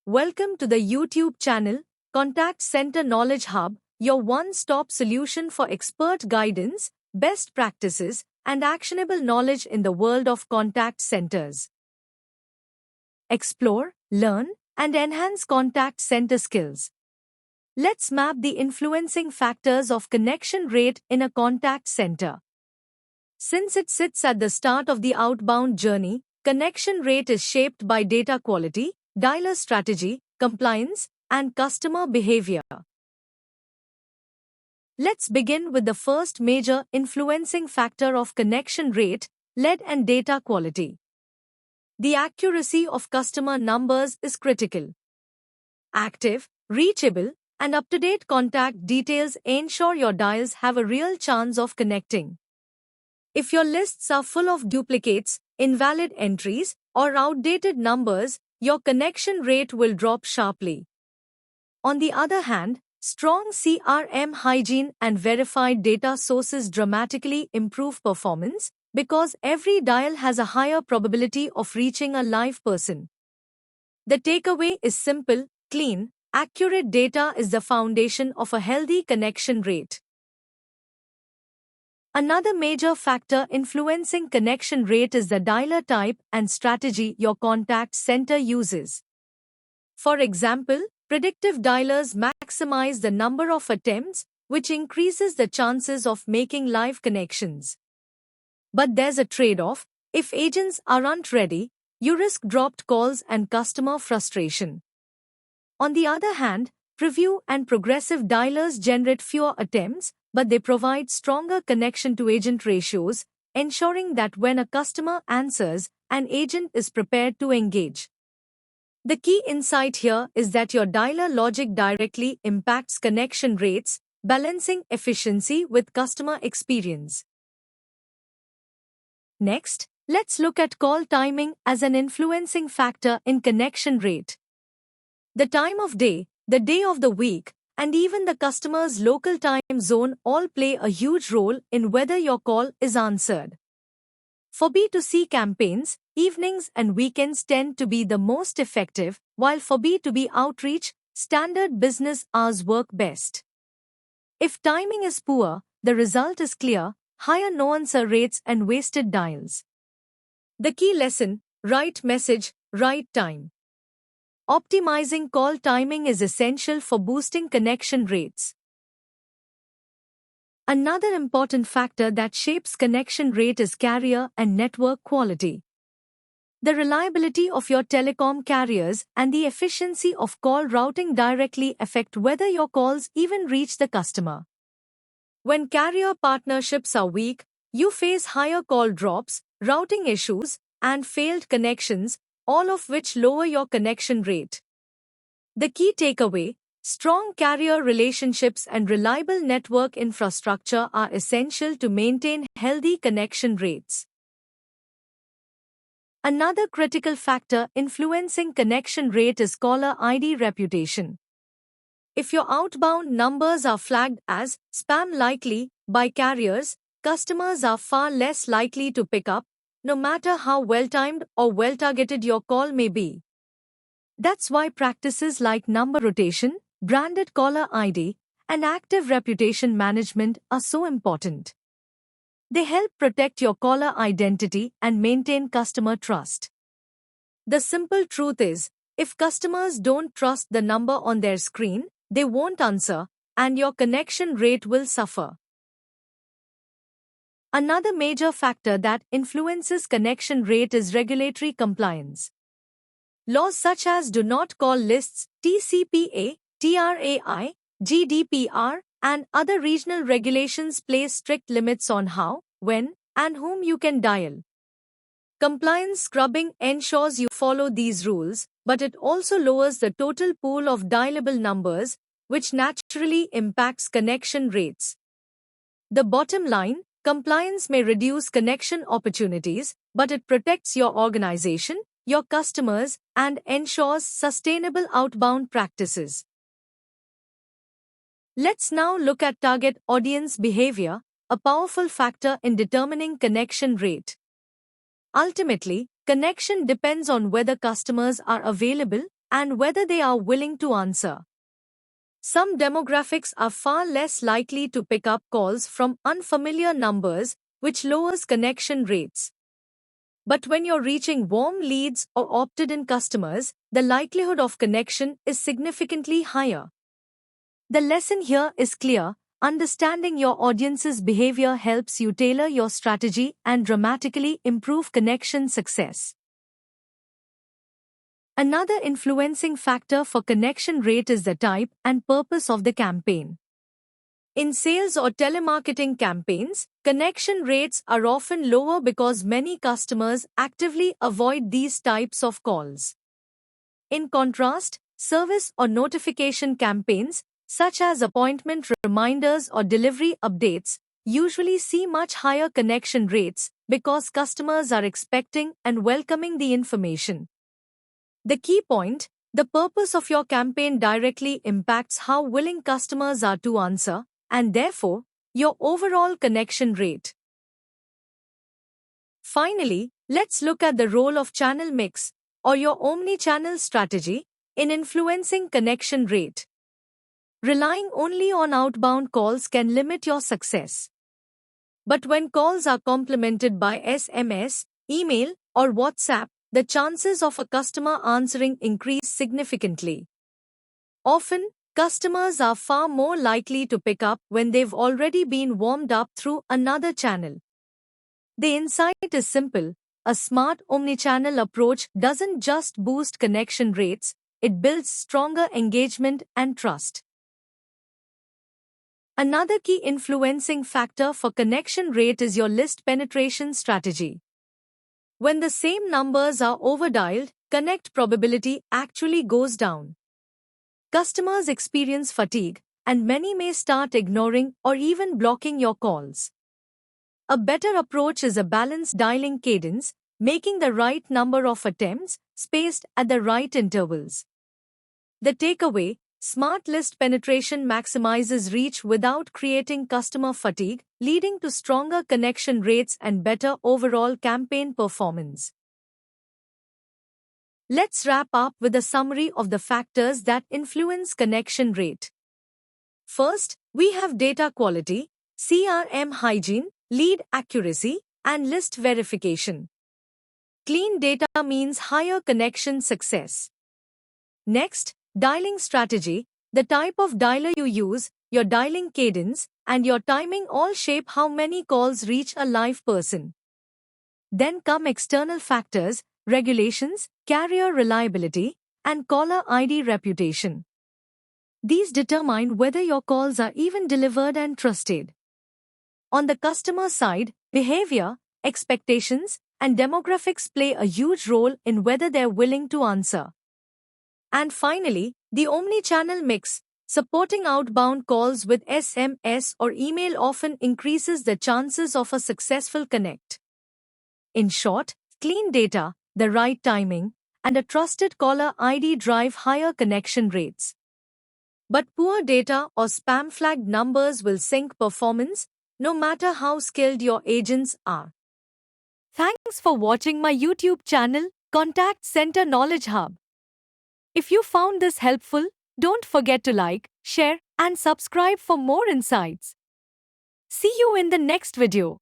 Welcome to the YouTube channel, Contact Center Knowledge Hub, your one-stop solution for expert guidance, best practices, and actionable knowledge in the world of contact centers. Explore, learn, and enhance contact center skills. Let's map the influencing factors of connection rate in a contact center. Since it sits at the start of the outbound journey, connection rate is shaped by data quality, dialer strategy, compliance, and customer behavior. Let's begin with the first major influencing factor of connection rate, lead and data quality. The accuracy of customer numbers is critical. Active, reachable, and up-to-date contact details ensure your dials have a real chance of connecting. If your lists are full of duplicates, invalid entries, or outdated numbers, your connection rate will drop sharply. On the other hand, strong CRM hygiene and verified data sources dramatically improve performance because every dial has a higher probability of reaching a live person. The takeaway is simple, clean, accurate data is the foundation of a healthy connection rate. Another major factor influencing connection rate is the dialer type and strategy your contact center uses. For example, predictive dialers maximize the number of attempts, which increases the chances of making live connections. But there's a trade-off. If agents aren't ready, you risk dropped calls and customer frustration. On the other hand, preview and progressive dialers generate fewer attempts, but they provide stronger connection-to-agent ratios, ensuring that when a customer answers, an agent is prepared to engage. The key insight here is that your dialer logic directly impacts connection rates, balancing efficiency with customer experience. Next, let's look at call timing as an influencing factor in connection rate. The time of day, the day of the week, and even the customer's local time zone all play a huge role in whether your call is answered. For B2C campaigns, evenings and weekends tend to be the most effective, while for B2B outreach, standard business hours work best. If timing is poor, the result is clear: higher no-answer rates and wasted dials. The key lesson: right message, right time. Optimizing call timing is essential for boosting connection rates. Another important factor that shapes connection rate is carrier and network quality. The reliability of your telecom carriers and the efficiency of call routing directly affect whether your calls even reach the customer. When carrier partnerships are weak, you face higher call drops, routing issues, and failed connections, all of which lower your connection rate. The key takeaway: strong carrier relationships and reliable network infrastructure are essential to maintain healthy connection rates. Another critical factor influencing connection rate is caller ID reputation. If your outbound numbers are flagged as spam likely by carriers, customers are far less likely to pick up, no matter how well-timed or well-targeted your call may be. That's why practices like number rotation, branded caller ID, and active reputation management are so important. They help protect your caller identity and maintain customer trust. The simple truth is, if customers don't trust the number on their screen, they won't answer, and your connection rate will suffer. Another major factor that influences connection rate is regulatory compliance. Laws such as Do Not Call lists, TCPA, TRAI, GDPR, and other regional regulations place strict limits on how, when, and whom you can dial. Compliance scrubbing ensures you follow these rules, but it also lowers the total pool of dialable numbers, which naturally impacts connection rates. The bottom line: compliance may reduce connection opportunities, but it protects your organization, your customers, and ensures sustainable outbound practices. Let's now look at target audience behavior, a powerful factor in determining connection rate. Ultimately, connection depends on whether customers are available, and whether they are willing to answer. Some demographics are far less likely to pick up calls from unfamiliar numbers, which lowers connection rates. But when you're reaching warm leads or opted-in customers, the likelihood of connection is significantly higher. The lesson here is clear. Understanding your audience's behavior helps you tailor your strategy and dramatically improve connection success. Another influencing factor for connection rate is the type and purpose of the campaign. In sales or telemarketing campaigns, connection rates are often lower because many customers actively avoid these types of calls. In contrast, service or notification campaigns, such as appointment reminders or delivery updates, usually see much higher connection rates because customers are expecting and welcoming the information. The key point: the purpose of your campaign directly impacts how willing customers are to answer, and therefore, your overall connection rate. Finally, let's look at the role of channel mix, or your omni-channel strategy, in influencing connection rate. Relying only on outbound calls can limit your success. But when calls are complemented by SMS, email, or WhatsApp, the chances of a customer answering increase significantly. Often, customers are far more likely to pick up when they've already been warmed up through another channel. The insight is simple: a smart omnichannel approach doesn't just boost connection rates, it builds stronger engagement and trust. Another key influencing factor for connection rate is your list penetration strategy. When the same numbers are overdialed, connect probability actually goes down. Customers experience fatigue, and many may start ignoring or even blocking your calls. A better approach is a balanced dialing cadence, making the right number of attempts spaced at the right intervals. The takeaway: smart list penetration maximizes reach without creating customer fatigue, leading to stronger connection rates and better overall campaign performance. Let's wrap up with a summary of the factors that influence connection rate. First, we have data quality, CRM hygiene, lead accuracy, and list verification. Clean data means higher connection success. Next, dialing strategy. The type of dialer you use, your dialing cadence, and your timing all shape how many calls reach a live person. Then come external factors: regulations, carrier reliability, and caller ID reputation. These determine whether your calls are even delivered and trusted. On the customer side, behavior, expectations, and demographics play a huge role in whether they're willing to answer. And finally, the omni-channel mix. Supporting outbound calls with SMS or email often increases the chances of a successful connect. In short, clean data, the right timing, and a trusted caller ID drive higher connection rates. But poor data or spam-flagged numbers will sink performance, no matter how skilled your agents are. Thanks for watching my YouTube channel, Contact Center Knowledge Hub. If you found this helpful, don't forget to like, share, and subscribe for more insights. See you in the next video.